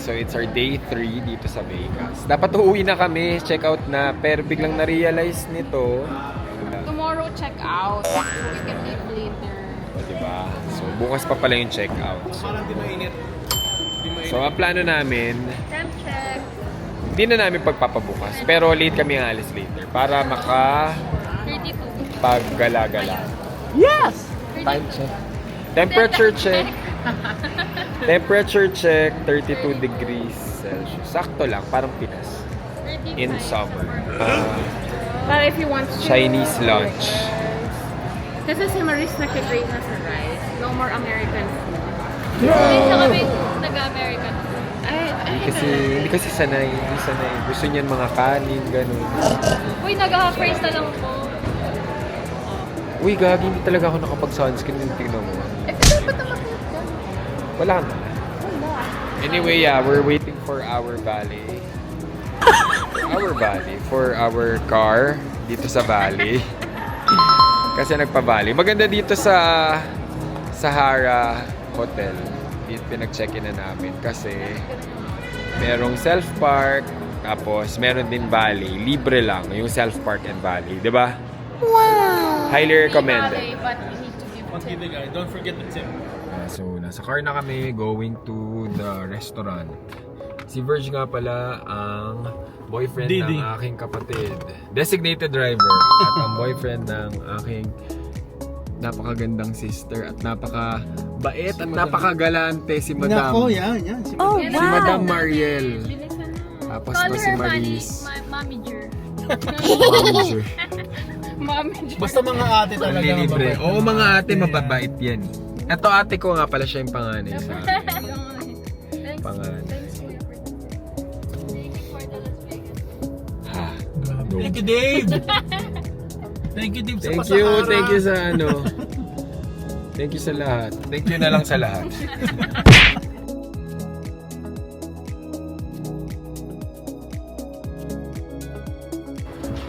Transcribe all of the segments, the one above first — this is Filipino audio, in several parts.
So it's our day 3 dito sa Vegas. Dapat uuwi na kami, check out na, pero biglang na-realize nito. Tomorrow check out. We can leave later. O, diba? So bukas pa pala yung check out. So ang plano namin, Temp check. hindi na namin pagpapabukas. Pero late kami alis later para 32. paggala-gala. Yes! Time check. Temperature check. Temperature check, 32 degrees Celsius. Sakto lang, parang Pinas. In summer. But if you want to... Chinese lunch. Kasi si Maris nakikrave na sa rice. No more American food. Hindi siya kami nag-American food. Hindi kasi sanay. Gusto niyan mga kanin, ganun. Uy, nag-half-price na lang po. Uy, gagi, hindi talaga ako nakapag-sunscreen. Tingnan mo. Wala na. Anyway, yeah, we're waiting for our valet. For our car dito sa valley. Kasi nagpa-valley. Maganda dito sa Sahara Hotel. Pinag-check-in na namin kasi merong self-park, tapos meron din valley. Libre lang yung self-park and valley. Diba? Wow! Highly recommended. But you need to give tip. Don't forget the tip. So, nasa car na kami going to the restaurant. Si Verge nga pala ang boyfriend Didi. ng aking kapatid. Designated driver. At ang boyfriend ng aking napakagandang sister at napaka-bait at napakagalante si Madam. Nako, yan. Si Si Madam Mariel. Bilisan na. Tapos Call to si her Maris. manager. Manager. Mami. Basta mga ate talaga. Libre. mababait. Oo, mga ate mababait yan. Ito ate ko nga pala siya yung panganay sa akin. Panganay. Thank you for the Las Vegas. Ha. Thank you, Dave. Thank you, Dave, sa Thank you sa ano. Thank you sa lahat. Thank you na lang sa lahat.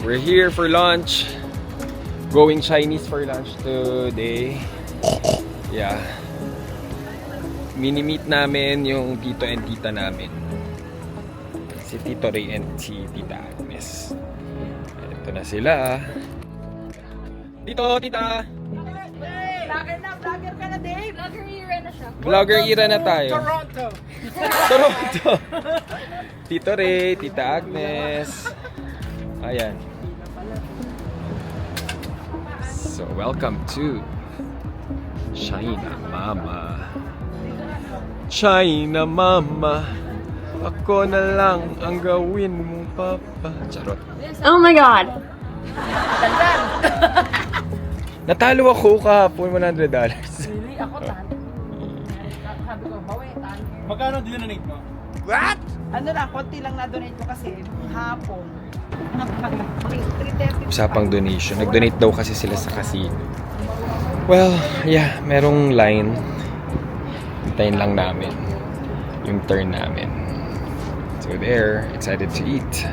We're here for lunch. Going Chinese for lunch today. Yeah. Mini-meet namin yung tito and tita namin. Si Tito Ray and si Tita Agnes. Ito na sila. Tito, tita! Vlogger ka na, Dave. Vlogger era na siya. Vlogger era na tayo. Toronto. Toronto! Tito Ray, Tita Agnes. Ayan. So, welcome to China Mama. China Mama. Ako na lang ang gawin mo, Papa. Charot. Oh my God. Natalo ako kahapon, $100. Really? Ako tan. Sabi ko, bawi tan. Magkano dinonate mo? Ano lang, konti lang na-donate ko kasi hapon. 330. Usapang donation. Nag-donate daw kasi sila sa casino. Well, yeah, merong line. Hintayin lang namin yung turn namin. So there, excited to eat.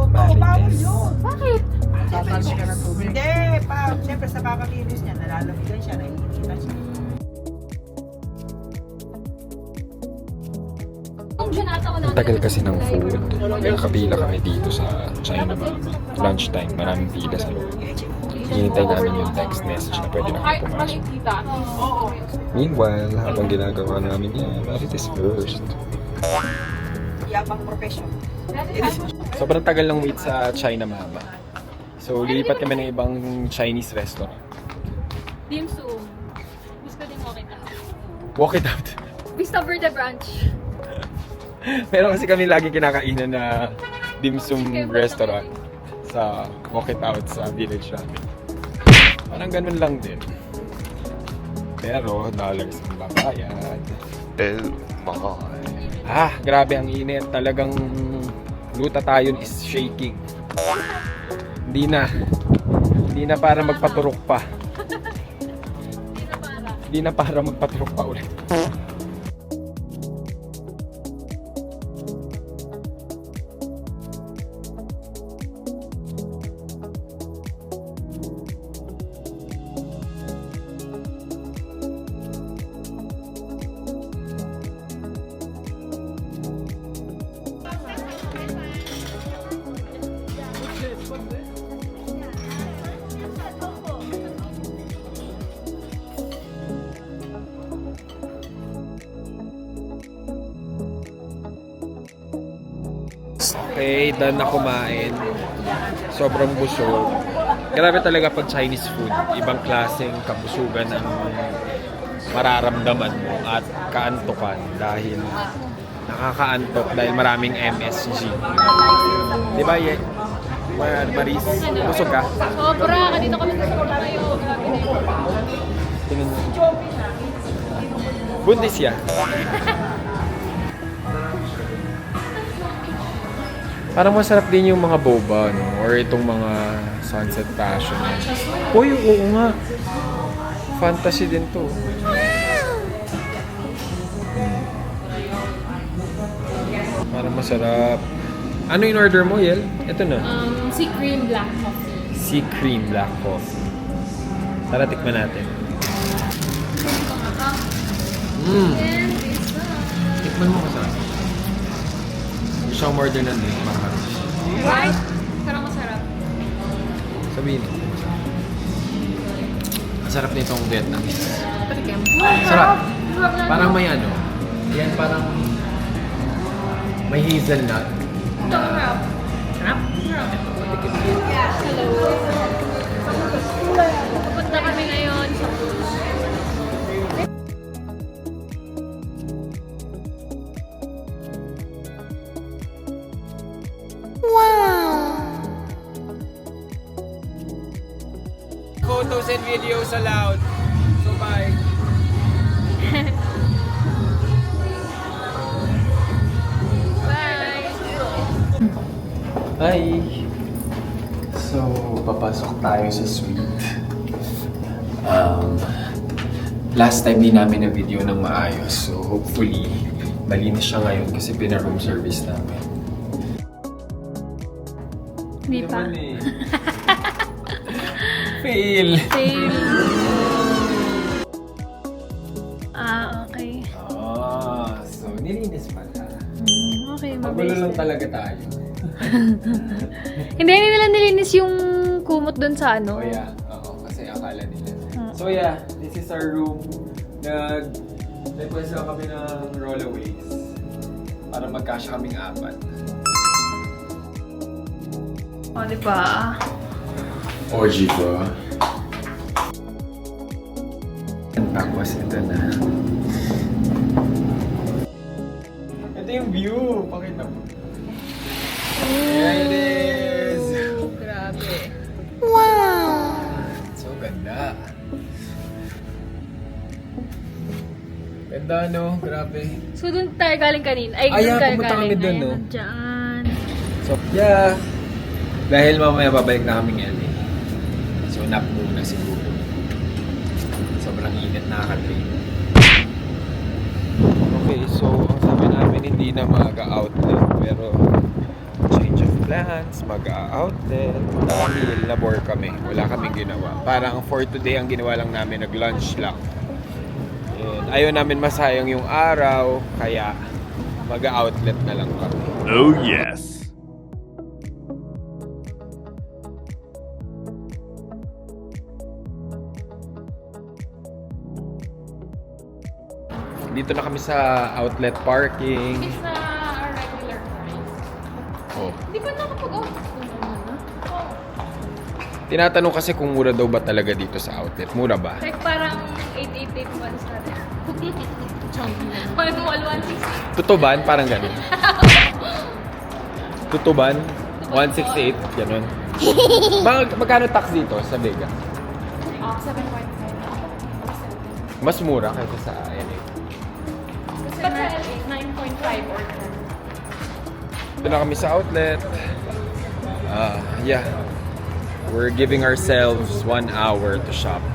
Bawal yun. Bakit? Tatalsi ka ng tubig. Hindi, siyempre sa kakalinis niya, nalalamigan siya, naiinitan siya. Ang tagal kasi ng food. Kaya nakapila kami dito sa China Mama. Lunchtime, maraming pila sa loob. Hinintay namin yung text message na pwede na kami pumasok. Kita. Meanwhile, habang ginagawa namin yan, Marites first. Yabang profession. Sobrang tagal ng wait sa China Mama. So, lilipat kami ng ibang Chinese restaurant. Dim sum. Gusto din walk it out. Walk it out. Vista Verde branch. Meron kasi kami lagi kinakainan na dim sum restaurant sa walk it out sa village namin. Parang ganun lang din. Pero dollars ang babayad. Grabe ang init. Talagang luta tayo is shaking. Hindi na para magpaturok pa. Hindi na para magpaturok pa ulit. Okay, done na kumain. Sobrang busog. Grabe talaga pag Chinese food. Ibang klaseng kabusugan ang mararamdaman mo at kaantokan dahil nakakaantok dahil maraming MSG. Di ba, Maris? Busog ka? Sobra, kanina kami sa school tayo. Tingin mo. Buntis siya. Parang masarap din yung mga boba, no? Or itong mga sunset passion. Uy, oo nga. Fantasy din to. Parang masarap. Ano in order mo, Yel? Ito na. Si cream black coffee. Sea Cream Black Coffee. Tara, tikman natin. And this Tikman mo masarap. Siyang order na din. Mahal. right? Parang masarap. Sabihin mo. Masarap nitong Vietnamese. Patikim. Sarap. Sarap na. Parang may ano. Yan parang may hazelnut. Sarap. Sarap. Hello. Pupunta kami ngayon sa pool. Photos and videos allowed. So bye. Bye! Hi! So, papasok tayo sa suite. Last time din namin na video ng maayos. So, hopefully, malinis siya ngayon kasi pina-room service namin. Hindi pa. Naman eh. Fail! Fail. Okay. So, nilinis pala. Okay, Magulo lang talaga tayo. Hindi nila nilinis yung kumot dun sa Oh ano. yeah, oo, kasi akala nila. So yeah, this is our room. Nag-request lang kami ng rollaways para magkasya kaming 4. O, diba? OG ko. Tapos ito na. Ito yung view. Pakita mo. Here it is! Grabe. So ganda. Ganda no? Grabe. So, dun tayo galing kanina. Ay, Ay, dun tayo pumunta kami galing dun, ngayon. no? Diyan. So, yeah. Dahil mamaya babalik na kaming LA. So, nap muna siguro. Sobrang init, nakaka-train. Okay, so, ang sabi namin hindi na mag-outlet. Pero, change of plans, mag-outlet. Dahil na-bore kami. Wala kaming ginawa. Parang for today, ang ginawa lang namin, nag-lunch lang. And ayaw namin masayang yung araw, kaya mag-outlet na lang kami. Oh, yes. Dito na kami sa outlet parking. Is na our regular price. Oh. Hindi pa nakapag-out. Tinatanong kasi kung mura daw ba talaga dito sa outlet. Mura ba? Like parang 888 once natin. Mall 168. Tutuban? Parang ganun. Tutuban? 168? Ganun. Magkano tax dito sa Vega? 7.5. Mas mura kaysa sa LA. Kasi sa LA, 9.5 or 10. Ito na kami sa outlet. Yeah. We're giving ourselves 1 hour to shop.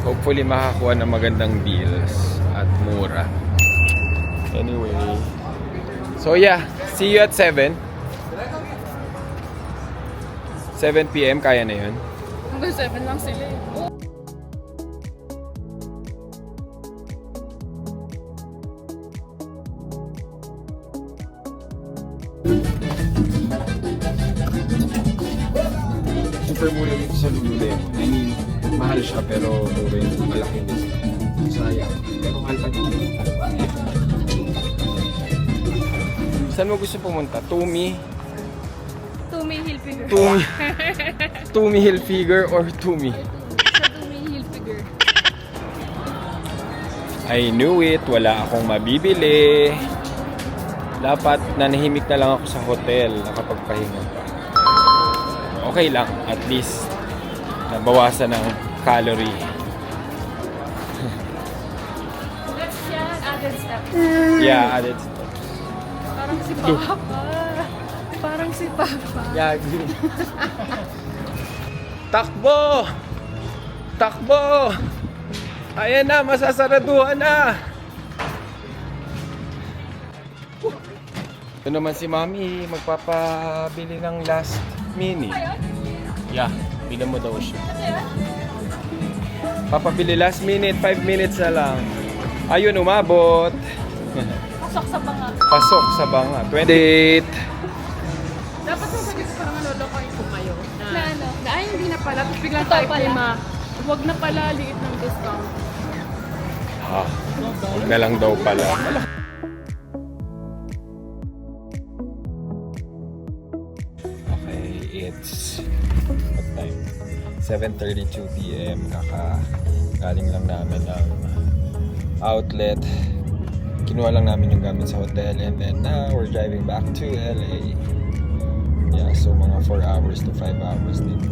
Hopefully makakuha ng magandang deals at mura. Anyway. So yeah, see you at 7. 7 PM, kaya na yun. Hanggang 7 lang sila eh. Super mura dito sa Lululemon. I mean, mahal siya pero mura yung malaking discount. Sayang. Pero mahal pa dito. Saan mo gusto pumunta? Tumi? Tumi Hilfiger. Tumi? Tumi Hilfiger or Tumi? Sa Tumi Hilfiger. I knew it. Wala akong mabibili. Dapat nanahimik na lang ako sa hotel. Nakapagpahinga pa. Okay lang. At least, nabawasan ng calorie. That's yan, added step. Yeah, added stuff. Parang si Papa. Parang si Papa. Yagi. Takbo! Takbo! Ayan na, masasaraduhan na! Ito naman si Mami, magpapabili ng last minute. Yeah, bilang mo daw siya. Papabili last minute, 5 minutes na lang. Ayun, umabot. Pasok sa banga. Pasok sa banga. 28. Dapat sa sagot parang lolokohin ko kayo. Na ano? Ay, hindi na pala. Tapos biglang Ito type pala. ni Ma. Huwag na pala, liit ng discount. Ah, huwag na lang daw pala. Okay, it's what time? 7:32 PM. Galing lang namin ng outlet. Kinuha lang namin yung gamit sa hotel and then now we're driving back to LA. Yeah, so mga 4 hours to 5 hours dito.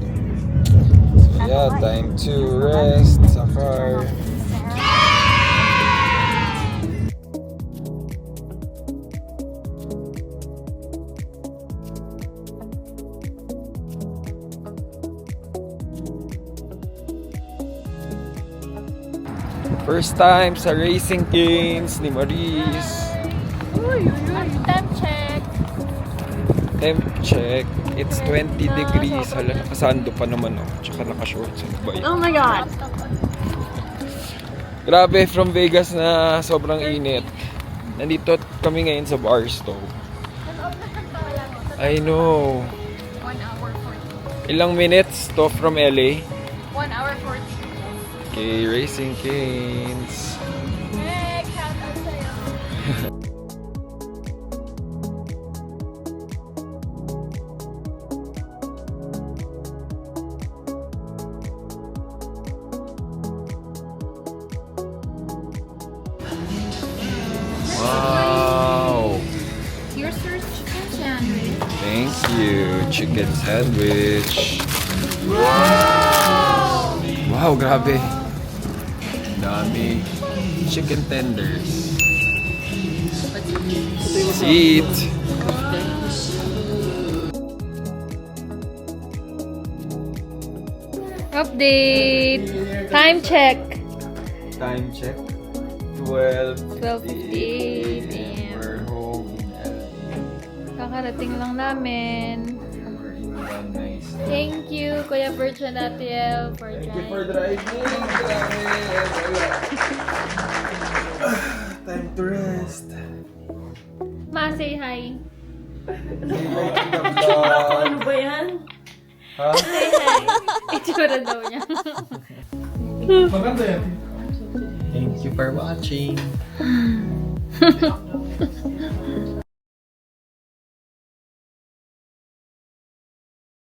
So yeah, time to rest sa car. First time sa Racing Canes ni Maurice. Temp check. Temp check. It's 20 degrees. Hala, nakasando pa naman ako. Tsaka naka-shorts. Ano ba yun? Oh my God! Grabe, from Vegas na sobrang init. Nandito kami ngayon sa Barstow. I know. 1 hour 40. Ilang minutes to from LA? 1 hour 40. Okay, Racing Canes. Hey, shout out sa'yo. Wow! Here's your chicken sandwich. Thank you. Chicken sandwich. Wow, grabe. Dami. Chicken tenders. Eat. Update. Time check. Time check. 12:58 12:58 We're home in LA. Kakarating lang namin. We're in one nice. Thank you, Kuya Bertrand Atiel, for Thank you driving. for driving. Time to rest. Ma, say hi. Ano ba yan? Ha? Say hi. Itsura daw niya. Maganda yan. Thank you for watching.